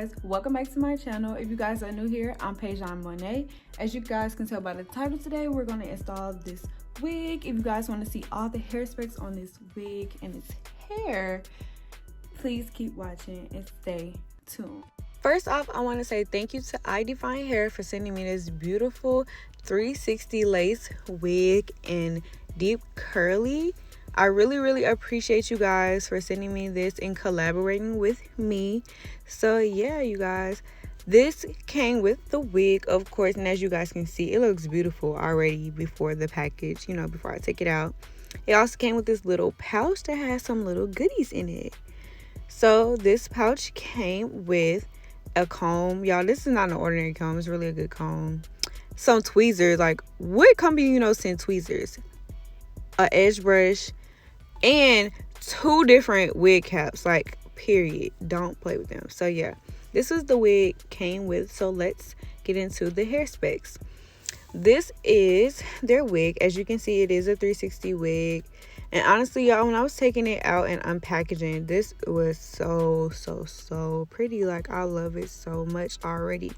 guys, welcome back to my channel. If you guys are new here, I'm Pajon Monye. As you guys can tell by the title today, we're going to install this wig. If you guys want to see all the hair specs on this wig and its hair, please keep watching and stay tuned. First off, I want to say thank you to IDEFINE HAIR for sending me this beautiful 360 lace wig in deep curly. I really appreciate you guys for sending me this and collaborating with me. So yeah, you guys, this came with the wig, of course, and as you guys can see, it looks beautiful already before the package, before I take it out. It also came with this little pouch that has some little goodies in it. So this pouch came with a comb. Y'all, this is not an ordinary comb. It's really a good comb. Some tweezers. Like, what company send tweezers? A edge brush and 2 different wig caps, like, period. Don't play with them. So yeah, this is the wig came with. So let's get into the hair specs. This is their wig. As you can see, it is a 360 wig, and honestly, y'all, when I was taking it out and unpackaging, this was so pretty. Like, I love it so much already.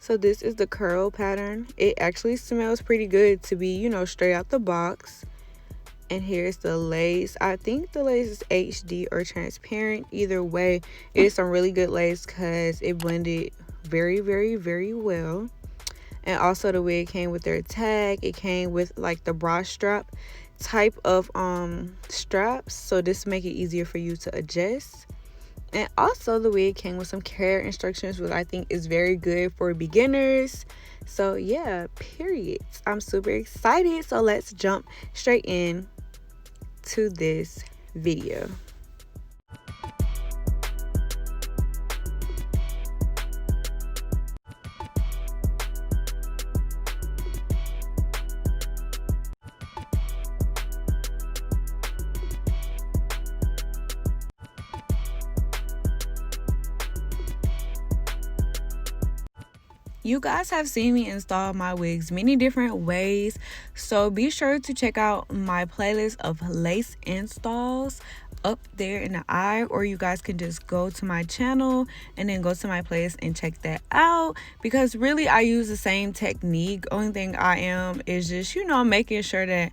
So this is the curl pattern. It actually smells pretty good to be, straight out the box. And here's the lace. I think the lace is HD or transparent. Either way, it is some really good lace because it blended very well. And also the wig came with their tag. It came with like the bra strap type of straps. So this make it easier for you to adjust. And also the wig came with some care instructions, which I think is very good for beginners. So yeah, period. I'm super excited. So let's jump straight in to this video. You guys have seen me install my wigs many different ways, so be sure to check out my playlist of lace installs up there in the eye, or you guys can just go to my channel and then go to my playlist and check that out, because really I use the same technique. Only thing I am is just making sure that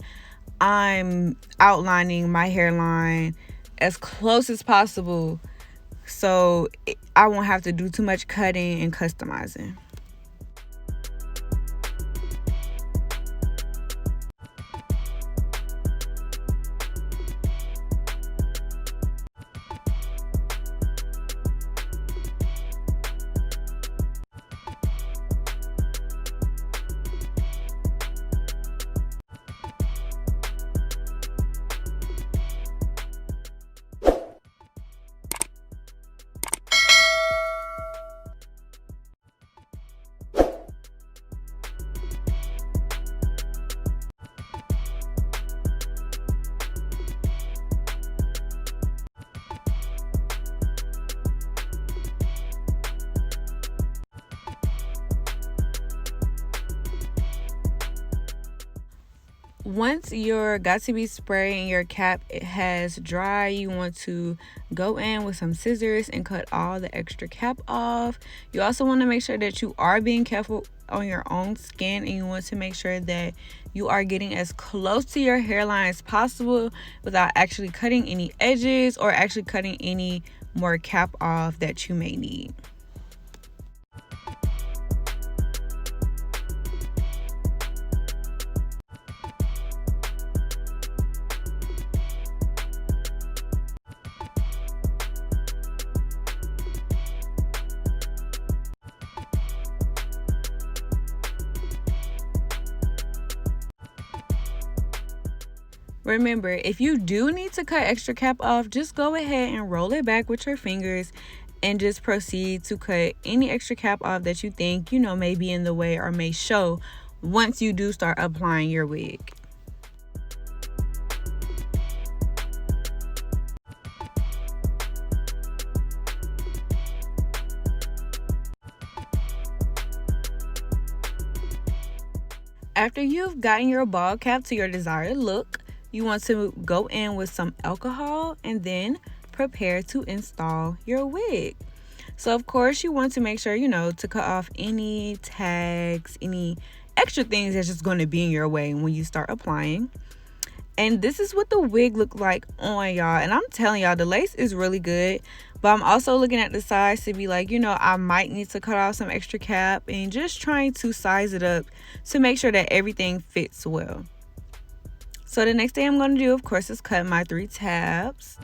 I'm outlining my hairline as close as possible, so I won't have to do too much cutting and customizing. Once your got2b spray and your cap has dry, you want to go in with some scissors and cut all the extra cap off. You also want to make sure that you are being careful on your own skin, and you want to make sure that you are getting as close to your hairline as possible without actually cutting any edges or actually cutting any more cap off that you may need. Remember, if you do need to cut extra cap off, just go ahead and roll it back with your fingers and just proceed to cut any extra cap off that you think, may be in the way or may show once you do start applying your wig. After you've gotten your ball cap to your desired look, you want to go in with some alcohol and then prepare to install your wig. So of course you want to make sure, to cut off any tags, any extra things that's just going to be in your way when you start applying. And this is what the wig looked like on y'all. And I'm telling y'all, the lace is really good. But I'm also looking at the size to be like, I might need to cut off some extra cap, and just trying to size it up to make sure that everything fits well. So the next thing I'm going to do, of course, is cut my 3 tabs.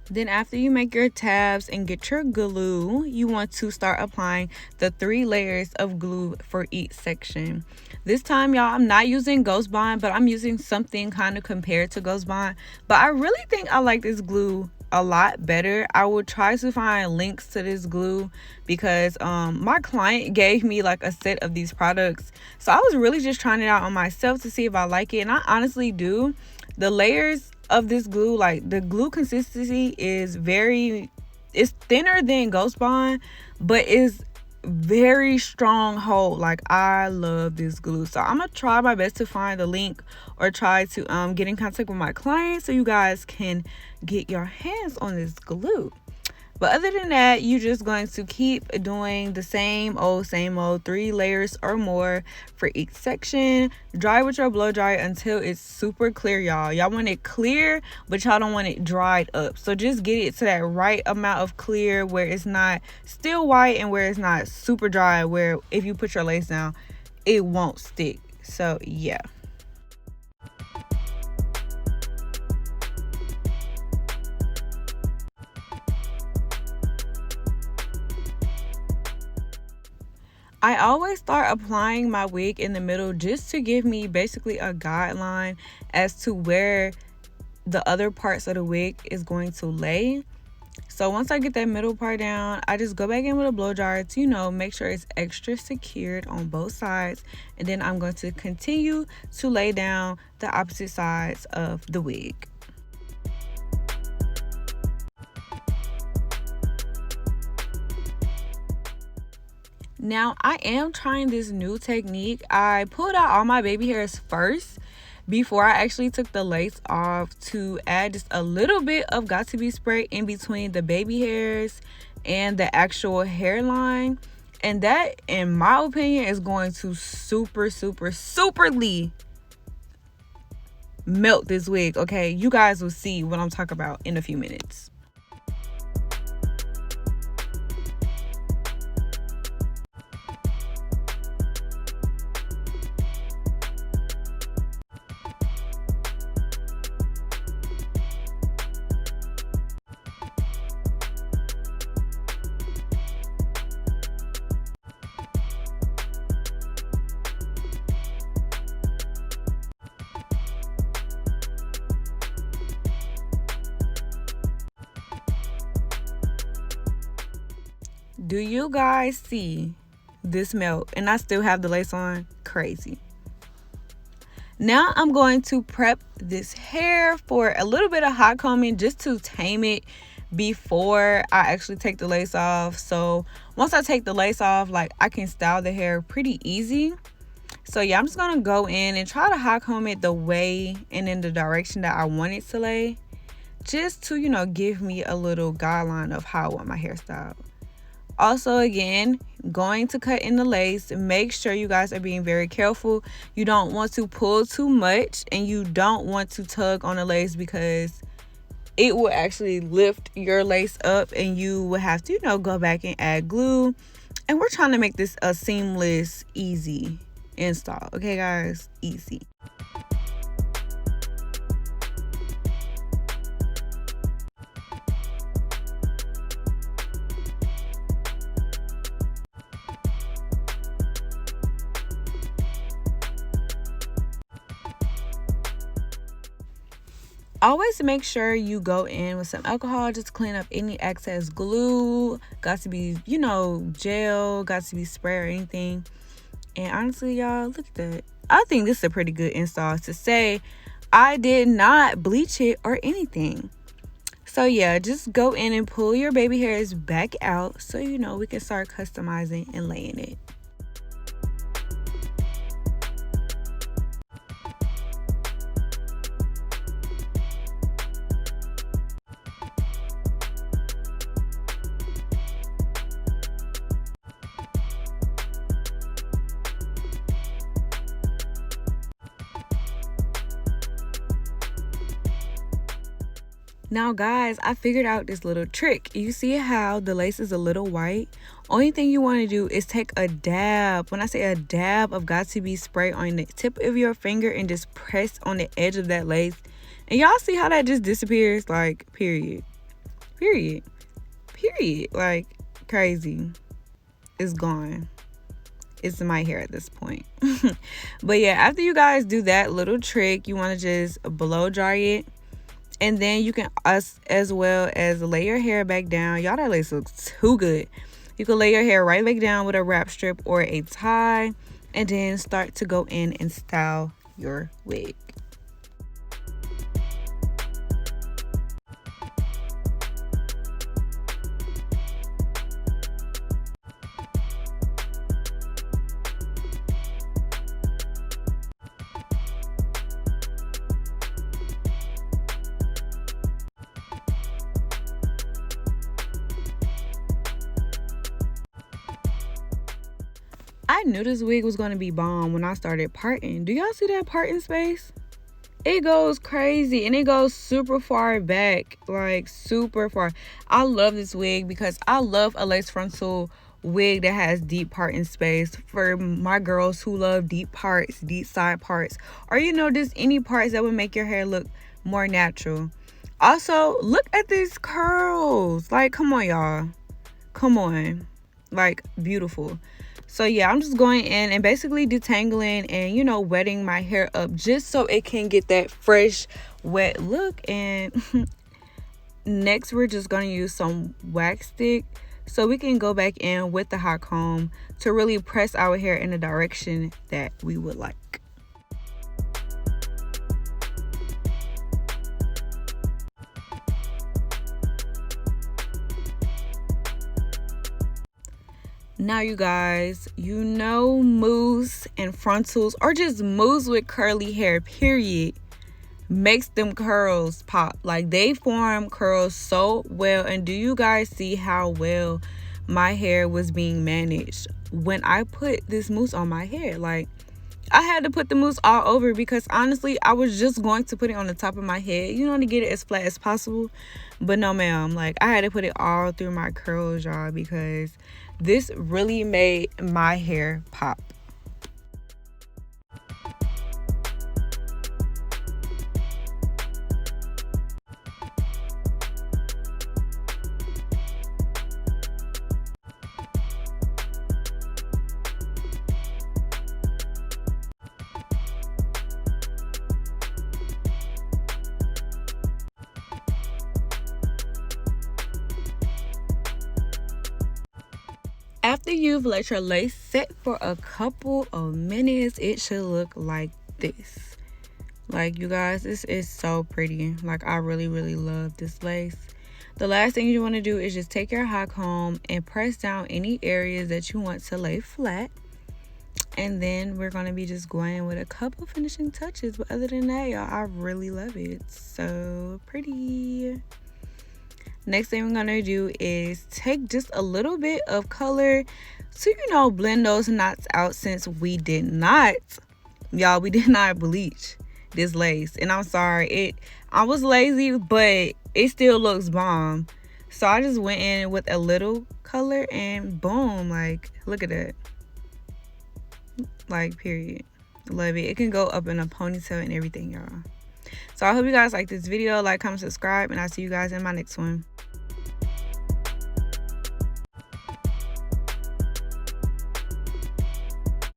Then after you make your tabs and get your glue, you want to start applying the 3 layers of glue for each section. This time, y'all, I'm not using Ghost Bond, but I'm using something kind of compared to Ghost Bond. But I really think I like this glue a lot better. I will try to find links to this glue because my client gave me like a set of these products. So I was really just trying it out on myself to see if I like it. And I honestly do. The layers of this glue, like the glue consistency is it's thinner than Ghost Bond, but is very strong hold. Like, I love this glue. So I'm gonna try my best to find the link or try to get in contact with my client so you guys can get your hands on this glue. But other than that, you're just going to keep doing the same old 3 layers or more for each section. Dry with your blow dryer until it's super clear, y'all. Y'all want it clear, but y'all don't want it dried up. So just get it to that right amount of clear where it's not still white and where it's not super dry, where if you put your lace down, it won't stick. So yeah. I always start applying my wig in the middle just to give me basically a guideline as to where the other parts of the wig is going to lay. So once I get that middle part down, I just go back in with a blow dryer to, make sure it's extra secured on both sides. And then I'm going to continue to lay down the opposite sides of the wig. Now, I am trying this new technique. I pulled out all my baby hairs first before I actually took the lace off to add just a little bit of got-to-be spray in between the baby hairs and the actual hairline. And that, in my opinion, is going to superly melt this wig, okay? You guys will see what I'm talking about in a few minutes. Do you guys see this melt? And I still have the lace on. Crazy. Now I'm going to prep this hair for a little bit of hot combing just to tame it before I actually take the lace off. So once I take the lace off, like, I can style the hair pretty easy. So yeah, I'm just gonna go in and try to hot comb it the way and in the direction that I want it to lay, just to, give me a little guideline of how I want my hairstyle. Also, again, going to cut in the lace, make sure you guys are being very careful. You don't want to pull too much, and you don't want to tug on the lace because it will actually lift your lace up and you will have to, go back and add glue. And we're trying to make this a seamless, easy install. Okay, guys? Easy. Always make sure you go in with some alcohol just to clean up any excess glue. Got to be, gel, got to be spray or anything. And honestly, y'all, look at that. I think this is a pretty good install to say I did not bleach it or anything. So yeah, just go in and pull your baby hairs back out so we can start customizing and laying it. Now guys, I figured out this little trick. You see how the lace is a little white? Only thing you want to do is take a dab. When I say a dab of got to be spray on the tip of your finger and just press on the edge of that lace. And y'all see how that just disappears? Like, period. Period. Period. Like, crazy. It's gone. It's my hair at this point. But yeah, after you guys do that little trick, you want to just blow dry it. And then you can as well as lay your hair back down. Y'all, that lace looks too good. You can lay your hair right back down with a wrap strip or a tie, and then start to go in and style your wig. I knew this wig was going to be bomb when I started parting. Do y'all see that parting space? It goes crazy and it goes super far back, like super far. I love this wig because I love a lace frontal wig that has deep parting space for my girls who love deep parts, deep side parts, or just any parts that would make your hair look more natural. Also, look at these curls. Like, come on, y'all. Come on. Like, beautiful. So yeah, I'm just going in and basically detangling and wetting my hair up just so it can get that fresh wet look. And next we're just going to use some wax stick so we can go back in with the hot comb to really press our hair in the direction that we would like. Now you guys, mousse and frontals, or just mousse with curly hair, period, makes them curls pop. Like, they form curls so well. And do you guys see how well my hair was being managed when I put this mousse on my hair? Like, I had to put the mousse all over because honestly, I was just going to put it on the top of my head, to get it as flat as possible. But no, ma'am, like, I had to put it all through my curls, y'all, because this really made my hair pop. After you've let your lace set for a couple of minutes, it should look like this. Like, you guys, this is so pretty. Like, I really, really love this lace. The last thing you want to do is just take your hot comb and press down any areas that you want to lay flat. And then we're going to be just going with a couple finishing touches. But other than that, y'all, I really love it. It's so pretty. Next thing we're going to do is take just a little bit of color to, blend those knots out, since we did not bleach this lace. And I'm sorry, I was lazy, but it still looks bomb. So I just went in with a little color and boom, like, look at that. Like, period. Love it. It can go up in a ponytail and everything, y'all. So I hope you guys like this video. Like, comment, subscribe, and I'll see you guys in my next one.